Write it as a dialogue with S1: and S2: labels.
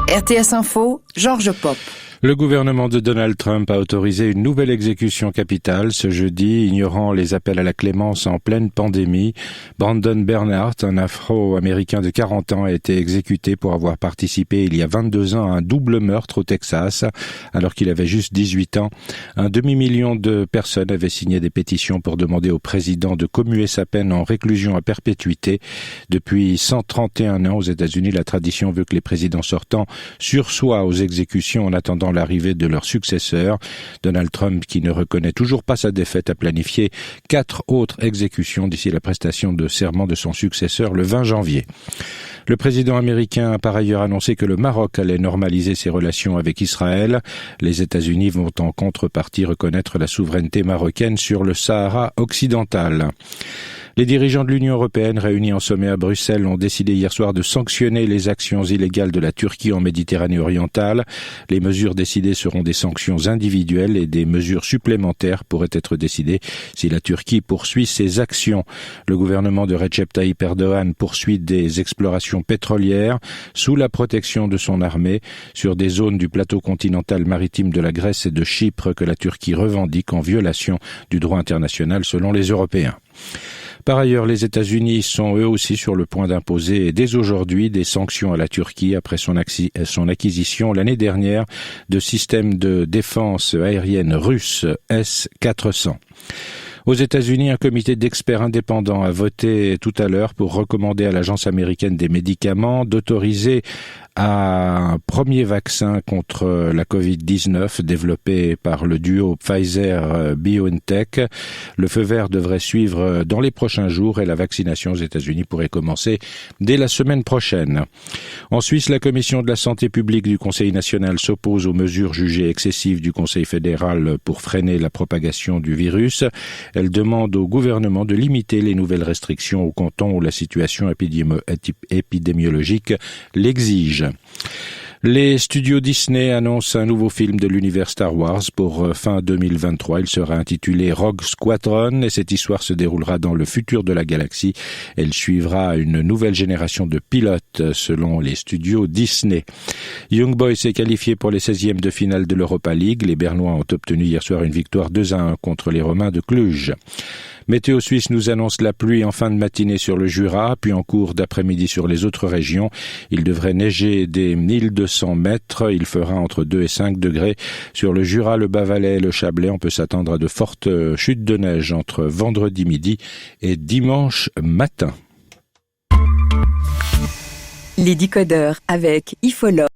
S1: RTS Info, Georges Pop.
S2: Le gouvernement de Donald Trump a autorisé une nouvelle exécution capitale ce jeudi, ignorant les appels à la clémence en pleine pandémie. Brandon Bernhardt, un Afro-Américain de 40 ans, a été exécuté pour avoir participé il y a 22 ans à un double meurtre au Texas, alors qu'il avait juste 18 ans. Un demi-million de personnes avaient signé des pétitions pour demander au président de commuer sa peine en réclusion à perpétuité. Depuis 131 ans aux États-Unis, la tradition veut que les présidents sortants sursoient aux exécutions en attendant l'arrivée de leur successeur. Donald Trump, qui ne reconnaît toujours pas sa défaite, a planifié 4 autres exécutions d'ici la prestation de serment de son successeur le 20 janvier. Le président américain a par ailleurs annoncé que le Maroc allait normaliser ses relations avec Israël. Les États-Unis vont en contrepartie reconnaître la souveraineté marocaine sur le Sahara occidental. Les dirigeants de l'Union européenne réunis en sommet à Bruxelles ont décidé hier soir de sanctionner les actions illégales de la Turquie en Méditerranée orientale. Les mesures décidées seront des sanctions individuelles et des mesures supplémentaires pourraient être décidées si la Turquie poursuit ses actions. Le gouvernement de Recep Tayyip Erdogan poursuit des explorations pétrolières sous la protection de son armée sur des zones du plateau continental maritime de la Grèce et de Chypre que la Turquie revendique en violation du droit international selon les Européens. Par ailleurs, les États-Unis sont eux aussi sur le point d'imposer dès aujourd'hui des sanctions à la Turquie après son acquisition l'année dernière de systèmes de défense aérienne russes S-400. Aux États-Unis, un comité d'experts indépendants a voté tout à l'heure pour recommander à l'Agence américaine des médicaments d'autoriser un premier vaccin contre la Covid-19 développé par le duo Pfizer-BioNTech. Le feu vert devrait suivre dans les prochains jours et la vaccination aux États-Unis pourrait commencer dès la semaine prochaine. En Suisse, la Commission de la santé publique du Conseil national s'oppose aux mesures jugées excessives du Conseil fédéral pour freiner la propagation du virus. Elle demande au gouvernement de limiter les nouvelles restrictions aux cantons où la situation épidémiologique l'exige. Les studios Disney annoncent un nouveau film de l'univers Star Wars pour fin 2023. Il sera intitulé Rogue Squadron et cette histoire se déroulera dans le futur de la galaxie. Elle suivra une nouvelle génération de pilotes selon les studios Disney. Young Boys s'est qualifié pour les 16e de finale de l'Europa League. Les Bernois ont obtenu hier soir une victoire 2-1 contre les Romains de Cluj. Météo Suisse nous annonce la pluie en fin de matinée sur le Jura, puis en cours d'après-midi sur les autres régions. Il devrait neiger des 1200 mètres. Il fera entre 2 et 5 degrés. Sur le Jura, le Bas-Valais et le Chablais, on peut s'attendre à de fortes chutes de neige entre vendredi midi et dimanche matin.
S1: Les décodeurs avec Ifolog.